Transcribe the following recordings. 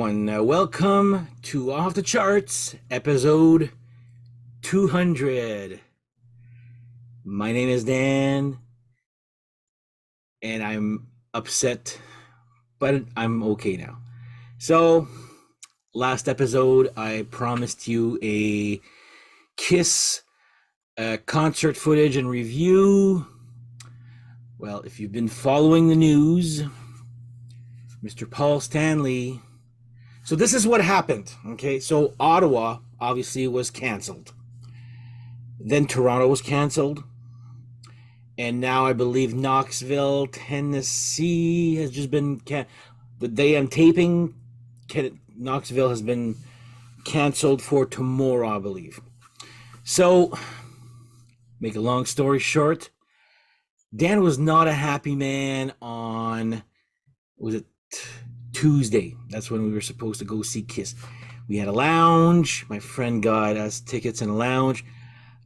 everyone. Welcome to Off the Charts, episode 200. My name is Dan, and I'm upset, but I'm okay now. So, last episode, I promised you a Kiss concert footage and review. Well, if you've been following the news, Mr. Paul Stanley. So this is what happened, okay? So Ottawa obviously was canceled. Then Toronto was canceled. And now I believe Knoxville, Tennessee has just been the day I'm taping, Knoxville has been canceled for tomorrow, I believe. So, make a long story short, Dan was not a happy man on, was it Tuesday? That's when we were supposed to go see Kiss. We had a lounge. My friend got us tickets in a lounge.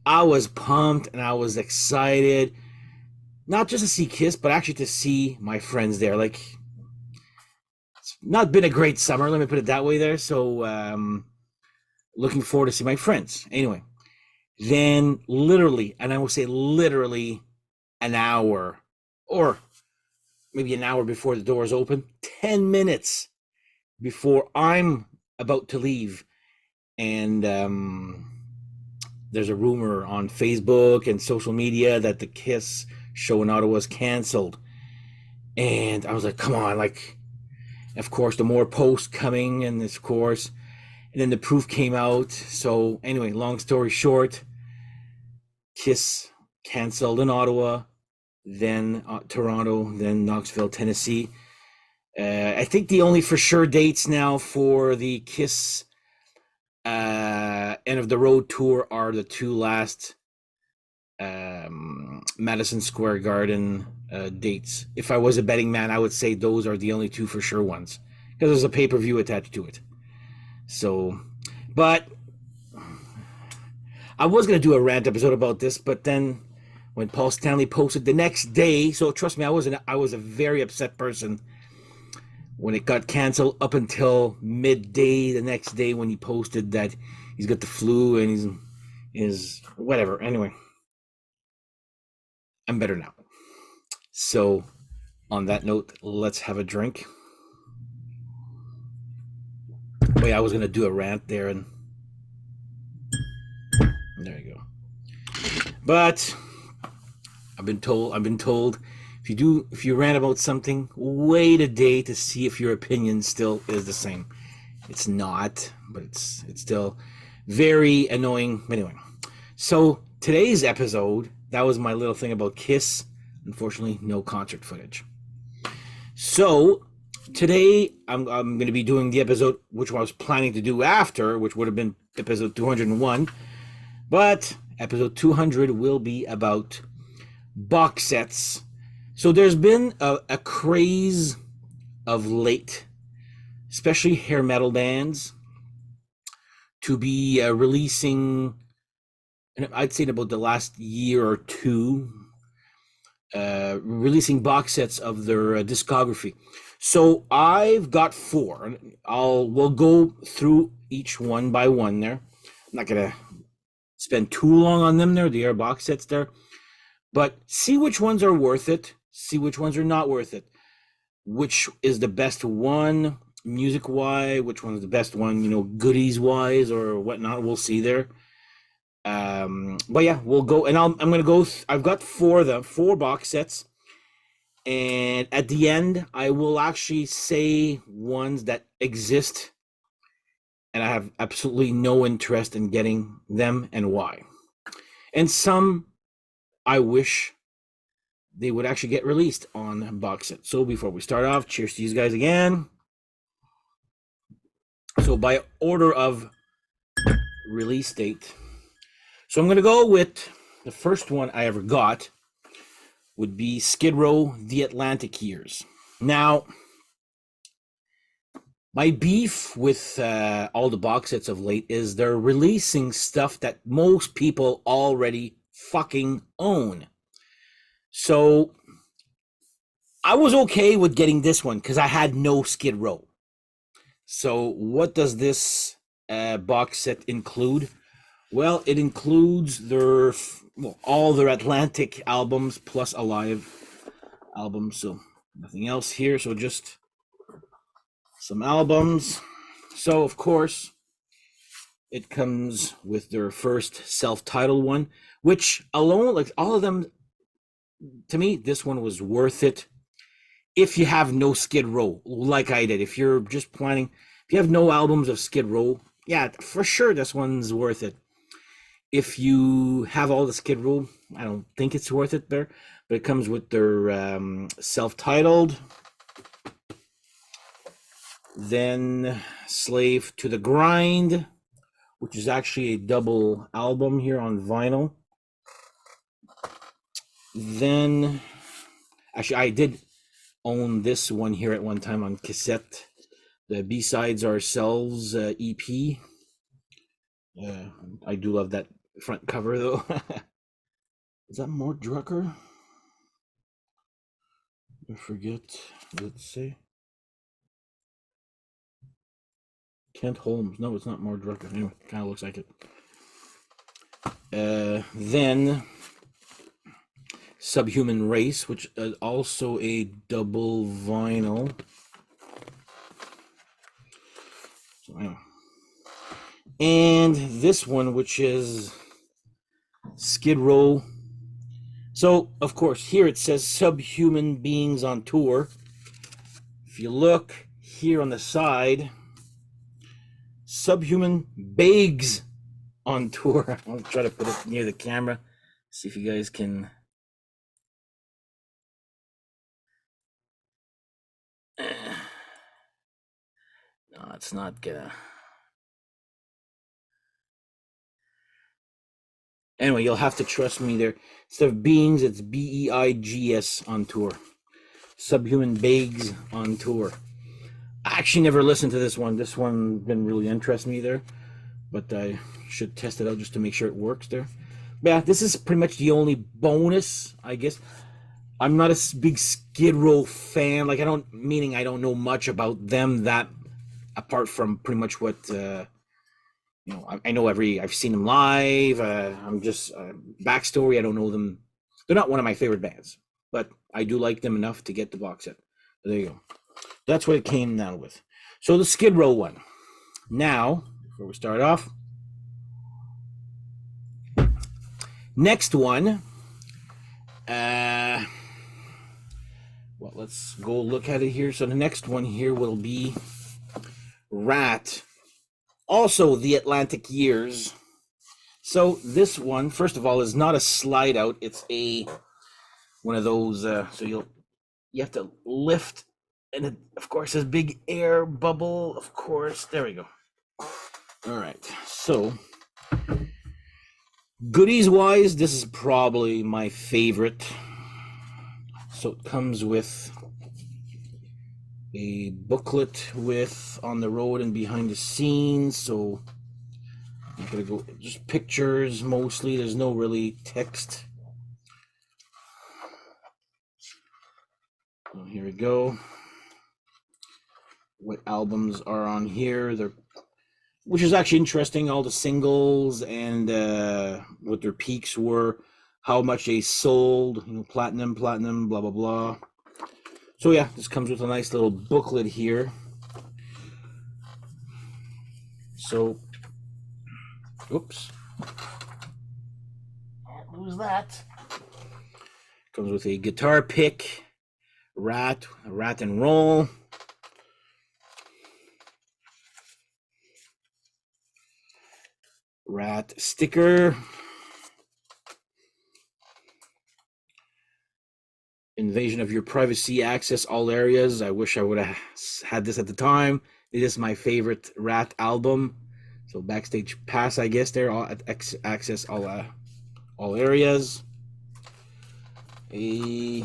I was pumped and I was excited. Not just to see Kiss, but actually to see my friends there. Like, it's not been a great summer, let me put it that way there. So, looking forward to see my friends. Anyway, then literally, and I will say literally an hour, or maybe an hour before the doors open, 10 minutes before I'm about to leave. And there's a rumor on Facebook and social media that the Kiss show in Ottawa was canceled. And I was like, come on, like, of course, the more posts coming, and of course, and then the proof came out. So anyway, long story short, Kiss canceled in Ottawa, then Toronto, then Knoxville, Tennessee. I think the only for sure dates now for the Kiss end of the road tour are the two last Madison Square Garden dates. If I was a betting man, I would say those are the only two for sure ones, because there's a pay-per-view attached to it. So, but I was going to do a rant episode about this, but then when Paul Stanley posted the next day, so trust me, I was a very upset person when it got canceled up until midday the next day when he posted that he's got the flu and he's whatever. Anyway, I'm better now. So, on that note, let's have a drink. Oh yeah, I was going to do a rant there, and there you go. But I've been told if you rant about something, wait a day to see if your opinion still is the same. It's not, but it's still very annoying. Anyway, so today's episode, that was my little thing about Kiss. Unfortunately, no concert footage. So today I'm going to be doing the episode which I was planning to do after, which would have been episode 201. But episode 200 will be about box sets. So there's been a craze of late, especially hair metal bands, to be releasing, and I'd say in about the last year or two, releasing box sets of their discography. So I've got four. We'll go through each one by one there. I'm not gonna spend too long on them there. They are box sets there. But see which ones are worth it. See which ones are not worth it. Which is the best one, music-wise, which one is the best one, goodies-wise or whatnot. We'll see there. But yeah, we'll go. And I'm going to go. I've got four box sets. And at the end, I will actually say ones that exist. And I have absolutely no interest in getting them and why. And some I wish they would actually get released on box set. So before we start off, cheers to you guys again. So by order of release date. So I'm going to go with the first one I ever got would be Skid Row, The Atlantic Years. Now, my beef with all the box sets of late is they're releasing stuff that most people already fucking own. So I was okay with getting this one because I had no Skid Row. So what does this box set include? Well, it includes all their Atlantic albums plus a live album. So nothing else here. So just some albums. So of course, it comes with their first self-titled one, which alone, like all of them, to me, this one was worth it. If you have no Skid Row, like I did, if you're just planning, if you have no albums of Skid Row, yeah, for sure this one's worth it. If you have all the Skid Row, I don't think it's worth it there, but it comes with their self-titled. Then Slave to the Grind, which is actually a double album here on vinyl. Then, actually, I did own this one here at one time on cassette. The B-Sides Ourselves EP. I do love that front cover, though. Is that Mort Drucker? I forget. Let's see. Kent Holmes. No, it's not Mort Drucker. Anyway, kind of looks like it. Then Subhuman Race, which is also a double vinyl. So, anyway. And this one, which is Skid Row. So, of course, here it says Subhuman Beings on Tour. If you look here on the side, Subhuman Begs on Tour. I'll try to put it near the camera. See if you guys can. No, it's not gonna. Anyway, you'll have to trust me there. Instead of Beings, it's Beigs on Tour. Subhuman Begs on Tour. I actually never listened to this one. This one didn't really interest me there, but I should test it out just to make sure it works there. But yeah, this is pretty much the only bonus, I guess. I'm not a big Skid Row fan. Like, I don't know much about them that apart from pretty much what I know I've seen them live. I'm just backstory. I don't know them. They're not one of my favorite bands, but I do like them enough to get the box set. There you go. That's what it came down with. So the Skid Row one. Now, before we start off, next one. Well, let's go look at it here. So the next one here will be Ratt. Also, the Atlantic Years. So this one, first of all, is not a slide out. It's one of those. So you have to lift, and it, of course, this big air bubble. Of course, there we go. All right. So goodies wise, this is probably my favorite. So it comes with a booklet with on the road and behind the scenes. So I'm gonna go just pictures mostly. There's no really text. So here we go. What albums are on here? Which is actually interesting. All the singles and what their peaks were, how much they sold. Platinum, blah blah blah. So yeah, this comes with a nice little booklet here. So, oops. Can't lose that. Comes with a guitar pick, Ratt and Roll. Ratt sticker. Invasion of your privacy, access all areas. I wish I would have had this at the time. It is my favorite Ratt album. So backstage pass, I guess there, all access all areas. A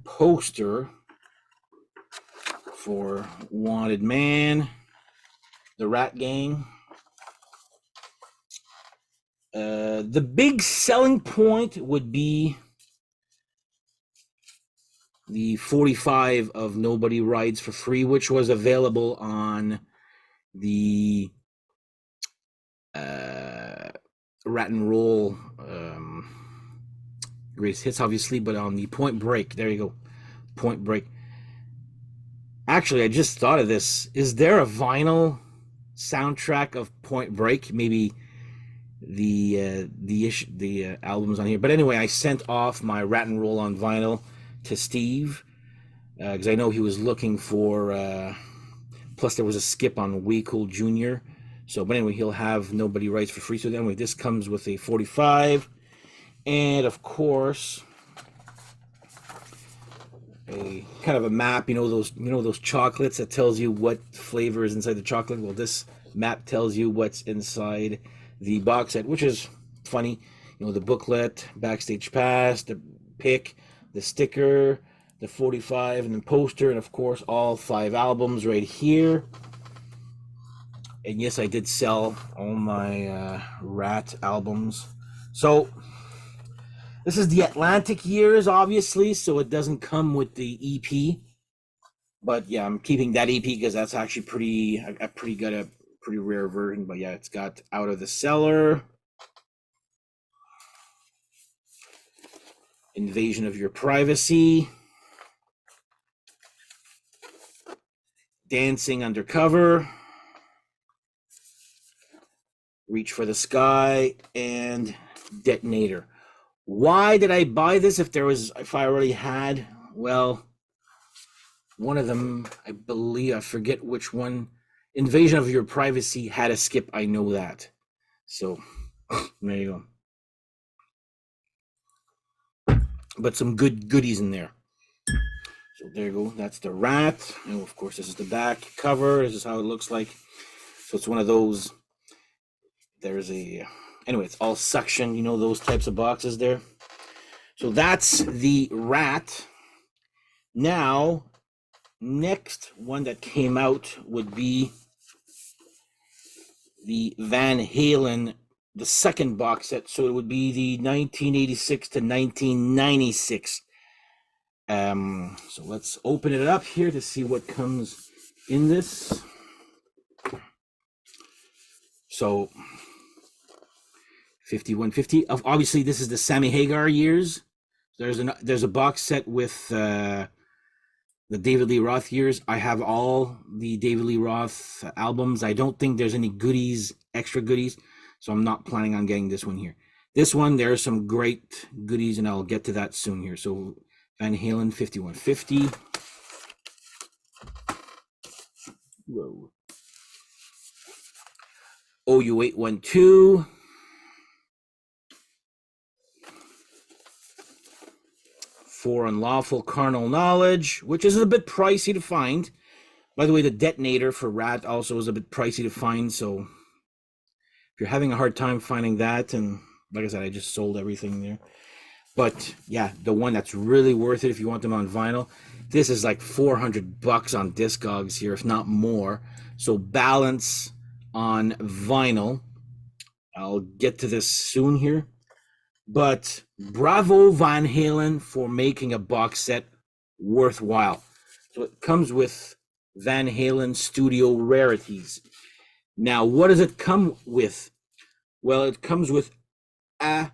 poster for Wanted Man, the Ratt Gang. The big selling point would be the 45 of Nobody Rides for Free, which was available on the Rat and Roll greatest hits, obviously, but on the Point Break. There you go, Point Break. Actually, I just thought of this. Is there a vinyl soundtrack of Point Break? Maybe the albums on here. But anyway, I sent off my Rat and Roll on vinyl to Steve because I know he was looking for. Plus, there was a skip on Way Cool Junior. So, but anyway, he'll have Nobody Writes for Free. So anyway, this comes with a 45, and of course, a kind of a map. Those chocolates that tells you what flavor is inside the chocolate. Well, this map tells you what's inside the box set, which is funny. The booklet, backstage pass, the pick, the sticker, the 45, and then poster, and of course all 5 albums right here. And yes, I did sell all my Ratt albums. So this is the Atlantic years, obviously, so it doesn't come with the EP. But yeah, I'm keeping that EP because that's actually got a pretty rare version. But yeah, it's got Out of the Cellar, Invasion of Your Privacy, Dancing Undercover, Reach for the Sky, and Detonator. Why did I buy this if I already had? Well, one of them, I believe, I forget which one. Invasion of Your Privacy had a skip, I know that. So, there you go. But some good goodies in there. So there you go. That's the Ratt. And of course, this is the back cover. This is how it looks like. So it's one of those. Anyway, it's all suction. Those types of boxes there. So that's the Ratt. Now, next one that came out would be the Van Halen, the second box set. So it would be the 1986 to 1996. So let's open it up here to see what comes in this. So 5150. Obviously, this is the Sammy Hagar years. There's a box set with the David Lee Roth years. I have all the David Lee Roth albums. I don't think there's any extra goodies, so I'm not planning on getting this one here. This one, there are some great goodies, and I'll get to that soon here. So Van Halen 5150. Whoa. OU 812. For Unlawful Carnal Knowledge, which is a bit pricey to find. By the way, the Detonator for Ratt also is a bit pricey to find, so if you're having a hard time finding that, and like I said, I just sold everything there. But yeah, the one that's really worth it if you want them on vinyl, this is like $400 on Discogs here, if not more. So Balance on vinyl. I'll get to this soon here. But bravo Van Halen for making a box set worthwhile. So it comes with Van Halen Studio Rarities. Now, what does it come with? Well, it comes with a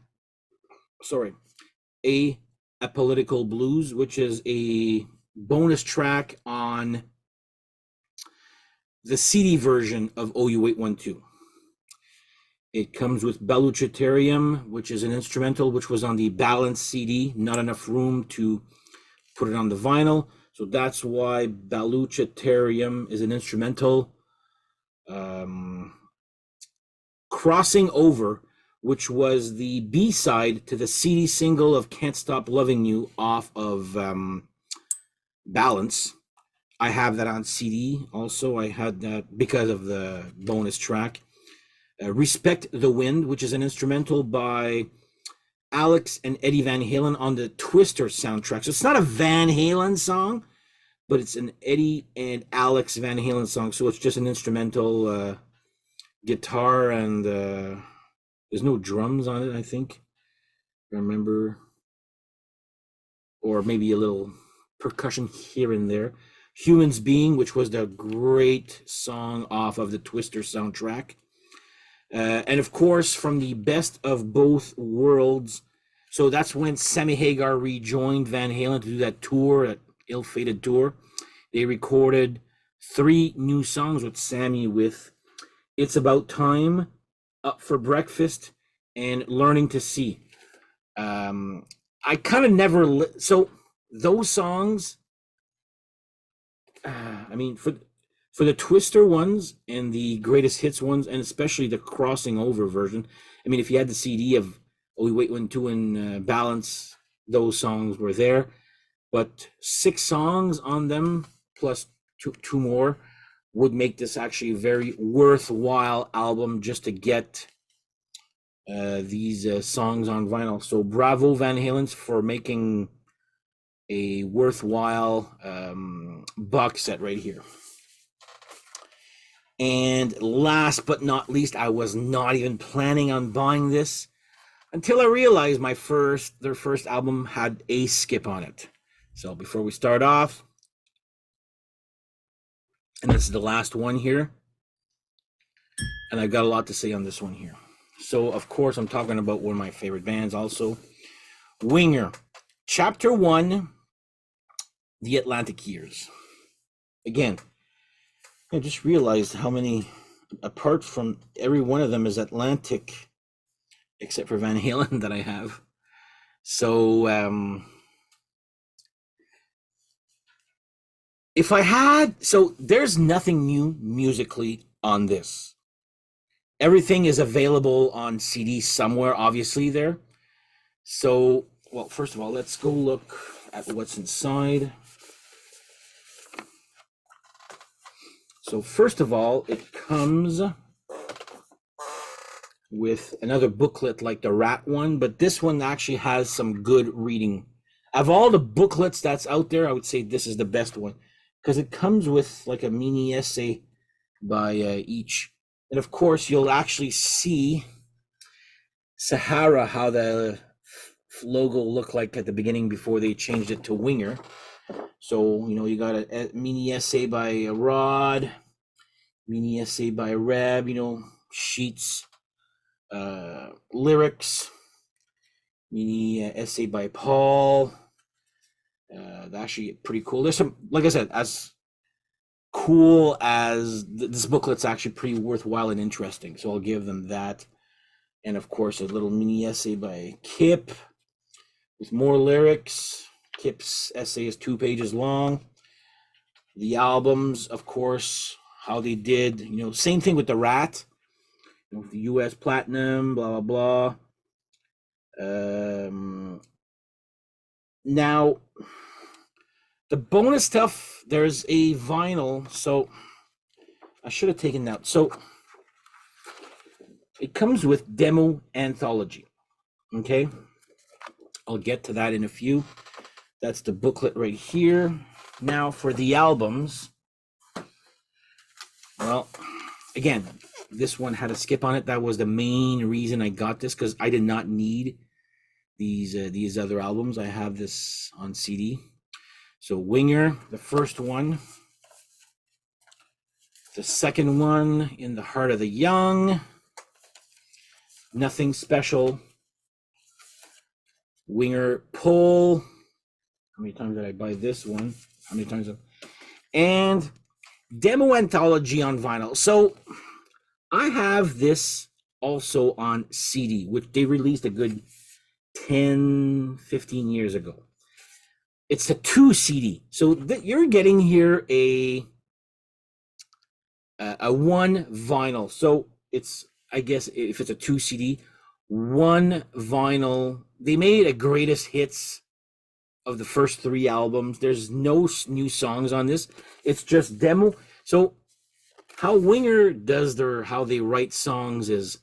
Political Blues, which is a bonus track on the CD version of OU 812. It comes with Baluchitarium, which is an instrumental, which was on the Balance CD. Not enough room to put it on the vinyl. So that's why Baluchitarium is an instrumental. Crossing Over, which was the B-side to the CD single of Can't Stop Loving You off of Balance. I have that on CD also. I had that because of the bonus track. Respect the Wind, which is an instrumental by Alex and Eddie Van Halen on the Twister soundtrack. So it's not a Van Halen song, but it's an Eddie and Alex Van Halen song. So it's just an instrumental guitar, and there's no drums on it, I think. I remember. Or maybe a little percussion here and there. Humans Being, which was the great song off of the Twister soundtrack. And of course, from the Best of Both Worlds. So that's when Sammy Hagar rejoined Van Halen to do that tour, that ill-fated tour. They recorded 3 new songs with Sammy, with It's About Time, Up for Breakfast, and Learning to See. I kind of never... So those songs, I mean, for the Twister ones and the greatest hits ones, and especially the crossing over version, I mean, if you had the CD of Oh We Wait When Two and Balance, those songs were there. But 6 songs on them, plus two more, would make this actually a very worthwhile album just to get these songs on vinyl. So bravo, Van Halen, for making a worthwhile box set right here. And last but not least, I was not even planning on buying this until I realized their first album had a skip on it. So before we start off, and this is the last one here, and I've got a lot to say on this one here. So of course I'm talking about one of my favorite bands also, Winger. Chapter 1, The Atlantic Years. Again, I just realized how many, apart from every one of them is Atlantic, except for Van Halen that I have. So there's nothing new musically on this. Everything is available on CD somewhere, obviously there. So, well, first of all, let's go look at what's inside. So first of all, it comes with another booklet like the Ratt one, but this one actually has some good reading. Of all the booklets that's out there, I would say this is the best one, because it comes with like a mini essay by each. And of course, you'll actually see Sahara, how the logo looked like at the beginning before they changed it to Winger. So, you know, you got a mini essay by Rod, mini essay by Reb, you know, sheets, lyrics, mini essay by Paul. That's actually pretty cool. There's some, like I said, as cool as this booklet's actually pretty worthwhile and interesting. So I'll give them that. And of course, a little mini essay by Kip with more lyrics. Kip's essay is 2 pages long. The albums, of course, how they did, you know, same thing with the Ratt, you know, the US Platinum, blah, blah, blah. Now, the bonus stuff, there's a vinyl, so I should have taken that. So it comes with demo anthology, okay? I'll get to that in a few. That's the booklet right here. Now for the albums, well, again, this one had a skip on it. That was the main reason I got this, because I did not need these other albums. I have this on CD. So Winger, the first one. The second one, In the Heart of the Young. Nothing Special. Winger Pull. How many times did I buy this one? How many times? And Demo Anthology on vinyl. So I have this also on CD, which they released a good 10, 15 years ago. It's a 2 CD. So you're getting here a 1 vinyl. So it's, I guess, if it's a 2 CD, 1 vinyl. They made a greatest hits of the first 3 albums. There's no new songs on this. It's just demo. So how Winger does how they write songs is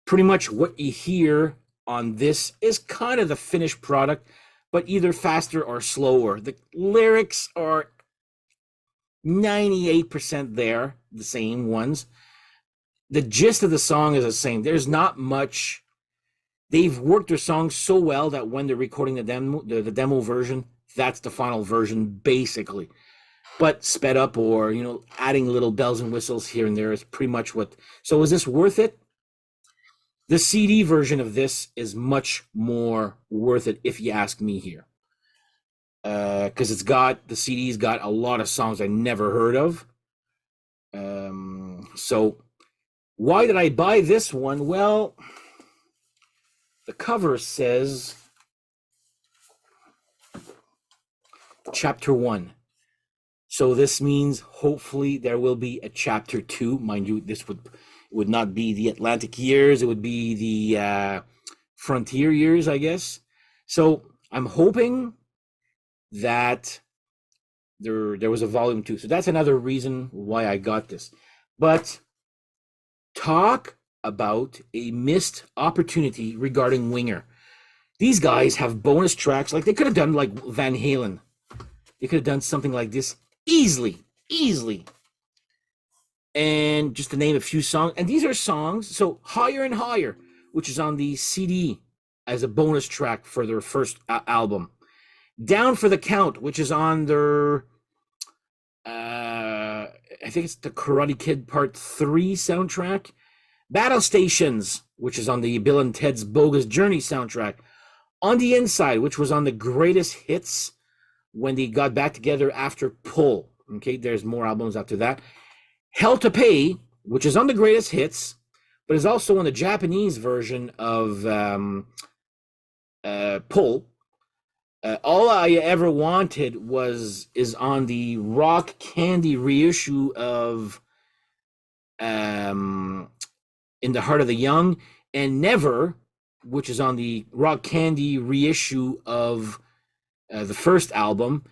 pretty much what you hear on this is kind of the finished product, but either faster or slower. The lyrics are 98% there, the same ones. The gist of the song is the same. There's not much. They've worked their songs so well that when they're recording the demo version, That's the final version, basically. But sped up, or adding little bells and whistles here and there is pretty much what. So is this worth it? The CD version of this is much more worth it, if you ask me here, because the CD's got a lot of songs I never heard of. So why did I buy this one? Well, the cover says Chapter 1. So this means hopefully there will be a Chapter 2. Mind you, this would not be the Atlantic years. It would be the Frontier years, I guess. So I'm hoping that there was a volume 2. So that's another reason why I got this. But talk about a missed opportunity regarding Winger. These guys have bonus tracks. Like, they could have done like Van Halen. They could have done something like this easily. And just to name a few songs. And these are songs. So Higher and Higher, which is on the CD as a bonus track for their first album. Down for the Count, which is on their, I think it's the Karate Kid Part 3 soundtrack. Battle Stations, which is on the Bill and Ted's Bogus Journey soundtrack. On the Inside, which was on the Greatest Hits when they got back together after Pull. Okay, there's more albums after that. Hell to Pay, which is on the Greatest Hits, but is also on the Japanese version of Pull. All I Ever Wanted is on the Rock Candy reissue of In the Heart of the Young, and Never, which is on the Rock Candy reissue of the first album.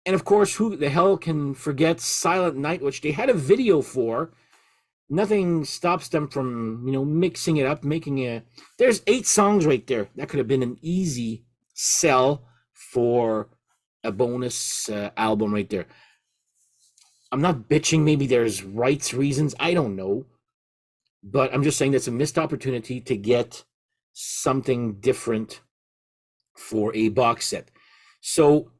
And of course, who the hell can forget Silent Night, which they had a video for. Nothing stops them from, mixing it up, there's 8 songs right there. That could have been an easy sell for a bonus album right there. I'm not bitching. Maybe there's rights reasons. I don't know. But I'm just saying that's a missed opportunity to get something different for a box set. So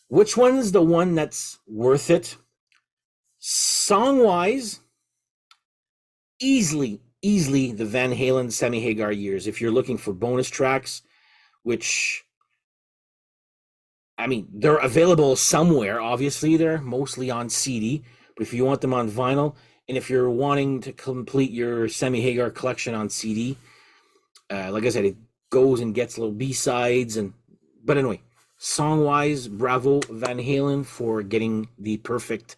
which one's the one that's worth it? Song-wise, easily the Van Halen, Sammy Hagar years. If you're looking for bonus tracks, which, I mean, they're available somewhere. Obviously, they're mostly on CD. But if you want them on vinyl, and if you're wanting to complete your Sammy Hagar collection on CD, like I said, it goes and gets little B-sides. But anyway, song-wise, bravo Van Halen for getting the perfect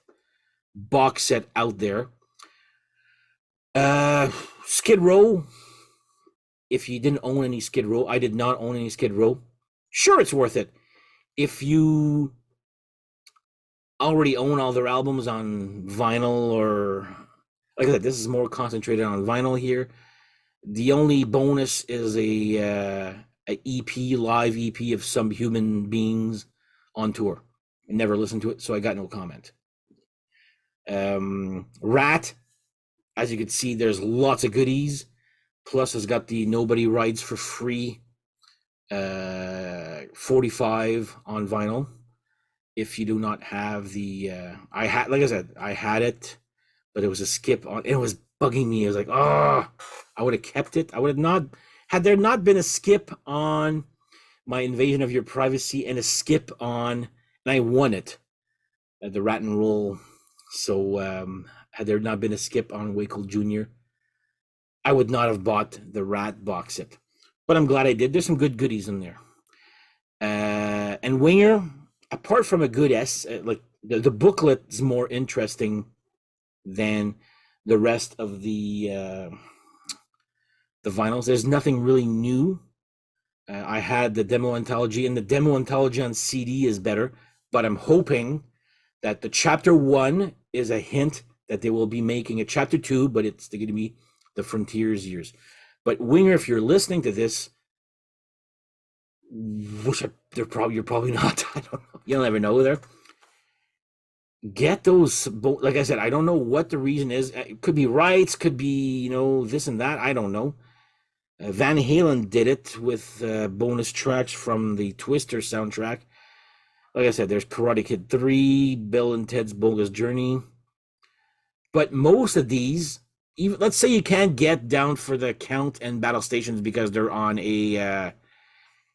box set out there. Skid Row, if you didn't own any Skid Row, I did not own any Skid Row, sure, it's worth it. If you already own all their albums on vinyl, or like I said, this is more concentrated on vinyl here. The only bonus is a EP, live EP of some human beings on tour. I never listened to it, so I got no comment. Ratt, as you can see, there's lots of goodies. Plus, it's got the Nobody Rides for Free 45 on vinyl. If you do not have the, like I said, I had it, but it was a skip on. It was bugging me. I was like, I would have kept it. I would have not, had there not been a skip on my Invasion of Your Privacy and a skip on, and I won it, the Ratt and Roll. So had there not been a skip on Wakel Jr., I would not have bought the Ratt box set. But I'm glad I did. There's some good goodies in there. And Winger, apart from a good like the booklet is more interesting than the rest of the vinyls. There's nothing really new. I had the demo anthology, and the demo anthology on CD is better. But I'm hoping that the Chapter 1 is a hint that they will be making a Chapter 2, but it's going to be the Frontiers years. But Winger, if you're listening to this, which you're probably not. I don't know. You'll never know there. Get those. Like I said, I don't know what the reason is. It could be rights, could be this and that. I don't know. Van Halen did it with bonus tracks from the Twister soundtrack. Like I said, there's Karate Kid 3, Bill and Ted's Bogus Journey. But most of these, even let's say you can't get down for the count and battle stations because they're on a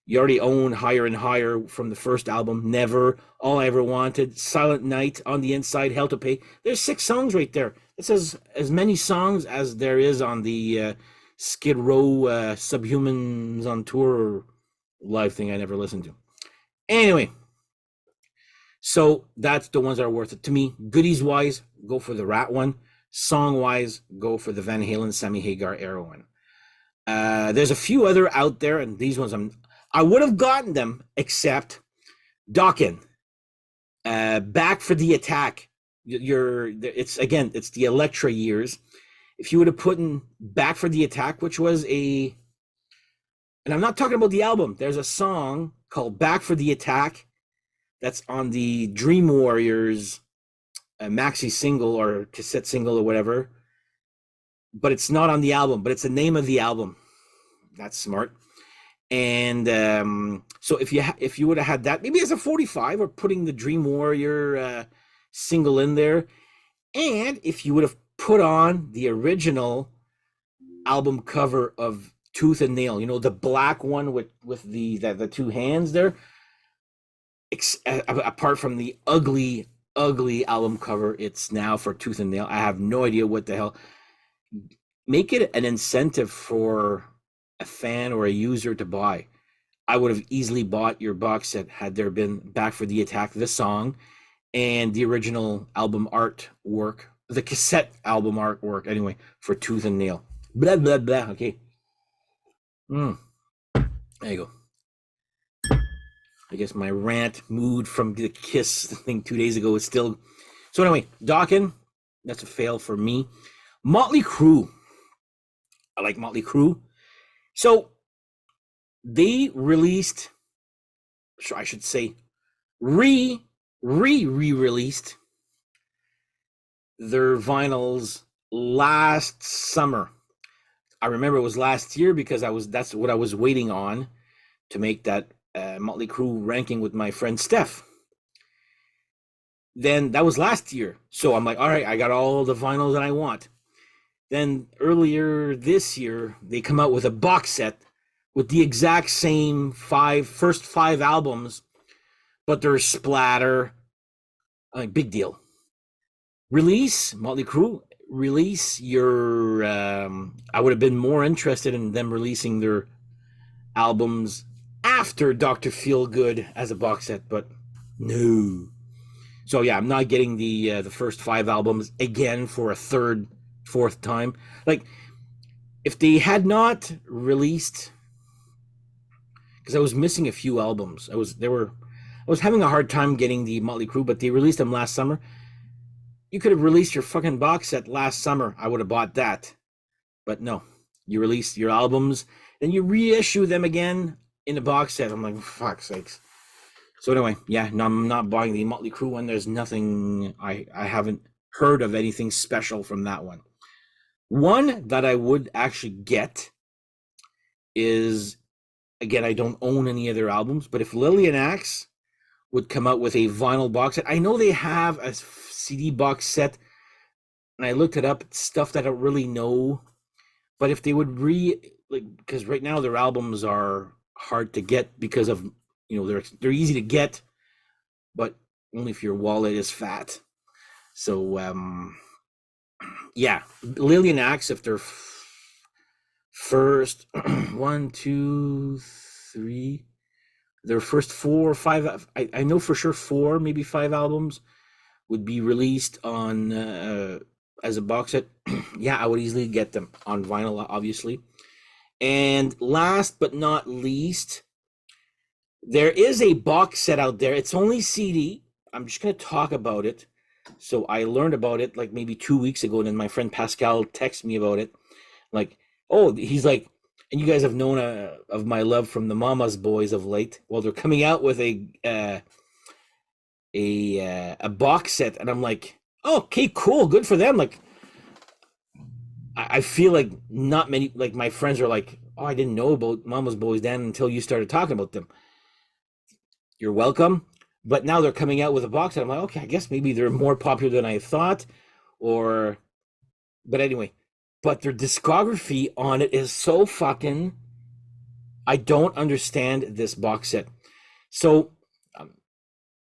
you already own Higher and Higher from the first album, Never, All I Ever Wanted, Silent Night, On the Inside, Hell to Pay. There's 6 songs right there. It's as many songs as there is on the Skid Row Subhumans on Tour live thing I never listened to. Anyway, so that's the ones that are worth it. To me, goodies wise, go for the Ratt one. Song wise, go for the Van Halen, Sammy Hagar era one. There's a few other out there, and these ones I would have gotten them, except Dawkins, Back for the Attack. It's the Elektra years. If you would have put in Back for the Attack, which was and I'm not talking about the album. There's a song called Back for the Attack that's on the Dream Warriors maxi single or cassette single or whatever, but it's not on the album, but it's the name of the album. That's smart. And so if you would have had that, maybe as a 45, or putting the Dream Warrior single in there, and if you would have put on the original album cover of Tooth and Nail, the black one with the two hands there, apart from the ugly album cover it's now for Tooth and Nail, I have no idea what the hell. Make it an incentive for a fan or a user to buy. I would have easily bought your box set had there been Back for the Attack, the song, and the original album artwork, the cassette album artwork, anyway, for Tooth and Nail. Blah, blah, blah. Okay. There you go. I guess my rant mood from the Kiss thing 2 days ago is still... So anyway, Dawkins, that's a fail for me. Motley Crue. I like Motley Crue. So they released, I should say, re-released their vinyls last summer. I remember it was last year because that's what I was waiting on to make that Motley Crue ranking with my friend Steph. Then that was last year. So I'm like, all right, I got all the vinyls that I want. Then earlier this year, they come out with a box set with the exact same first five albums, but they're splatter. Big deal. Motley Crue, release your... I would have been more interested in them releasing their albums after Dr. Feelgood as a box set, but no. So yeah, I'm not getting the first five albums again for a fourth time. Like, if they had not released, because I was missing a few albums. I was having a hard time getting the Motley Crue, but they released them last summer. You could have released your fucking box set last summer. I would have bought that. But no, you release your albums, then you reissue them again in a box set. I'm like, fuck's sakes. So anyway, yeah, no, I'm not buying the Motley Crue one. There's nothing, I haven't heard of anything special from that one. One that I would actually get is, again, I don't own any of their albums, but if Lillian Axe would come out with a vinyl box set, I know they have a CD box set, and I looked it up, stuff that I don't really know, but if they would because right now their albums are hard to get because of, they're easy to get, but only if your wallet is fat. So yeah, Lillian Axe, if they're first 1, 2, 3, their first 4 or 5, I know for sure 4, maybe 5 albums would be released on as a box set. Yeah, I would easily get them on vinyl, obviously. And last but not least, there is a box set out there. It's only CD. I'm just going to talk about it. So I learned about it like maybe 2 weeks ago, and then my friend Pascal texted me about it. Like, oh, he's like, and you guys have known of my love from the Mama's Boys of late. Well, they're coming out with a box set, and I'm like, oh, okay, cool, good for them. Like, I feel like not many, like my friends are like, oh, I didn't know about Mama's Boys, Dan, until you started talking about them. You're welcome. But now they're coming out with a box, and I'm like, okay, I guess maybe they're more popular than I thought, or. But anyway, but their discography on it is so fucking. I don't understand this box set. So um,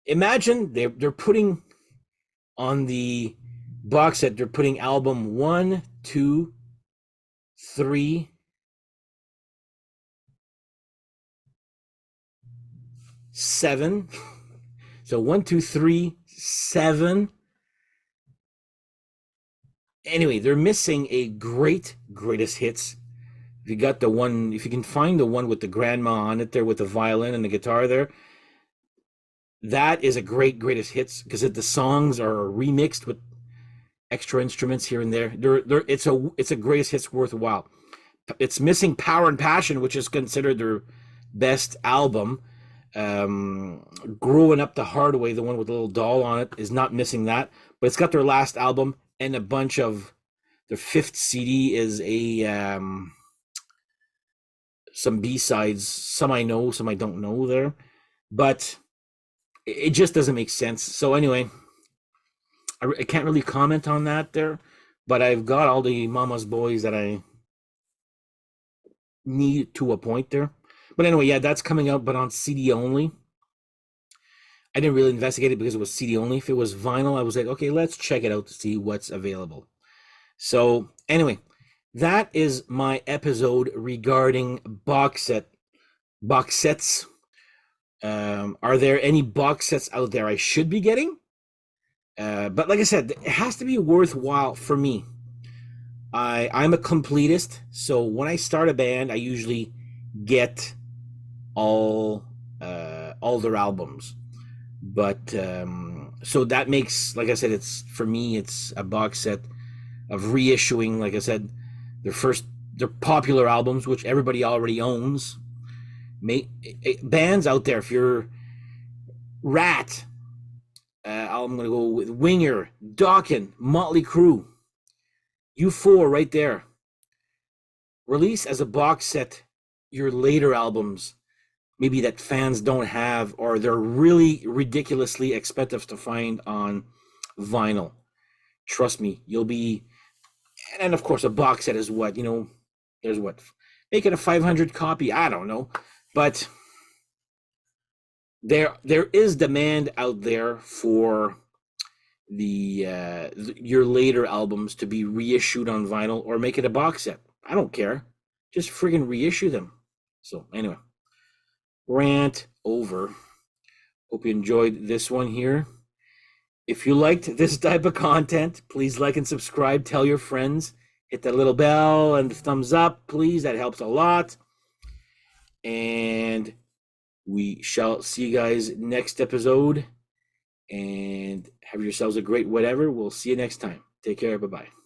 imagine they're putting on the box set, they're putting album 1, 2, 3, 7. So 1, 2, 3, 7. Anyway, they're missing a greatest hits. If you got the one, if you can find the one with the grandma on it there with the violin and the guitar there, that is a greatest hits because the songs are remixed with extra instruments here and there. It's a greatest hits worthwhile. It's missing Power and Passion, which is considered their best album. Growing Up the Hard Way, the one with the little doll on it, is not missing that, but it's got their last album and a bunch of their fifth CD is a some B-sides, some I know, some I don't know there, but it just doesn't make sense. So anyway, I can't really comment on that there, but I've got all the Mama's Boys that I need to a point there. But anyway, yeah, that's coming out, but on CD only. I didn't really investigate it because it was CD only. If it was vinyl, I was like, okay, let's check it out to see what's available. So anyway, that is my episode regarding box sets. Are there any box sets out there I should be getting? But like I said, it has to be worthwhile for me. I'm a completist, so when I start a band, I usually get all their albums. But so that makes, like I said, it's for me, it's a box set of reissuing, like I said, their popular albums, which everybody already owns. Bands out there, if you're Ratt, I'm gonna go with Winger, Dawkins, Motley Crue, U4 right there. Release as a box set your later albums, maybe that fans don't have, or they're really ridiculously expensive to find on vinyl. Trust me, you'll be. And of course, a box set is what, there's what, make it a 500 copy. I don't know, but there is demand out there for your later albums to be reissued on vinyl or make it a box set. I don't care, just friggin' reissue them. So anyway, rant over. Hope you enjoyed this one here. If you liked this type of content, please like and subscribe. Tell your friends. Hit that little bell and thumbs up, please. That helps a lot. And we shall see you guys next episode. And have yourselves a great whatever. We'll see you next time. Take care. Bye-bye.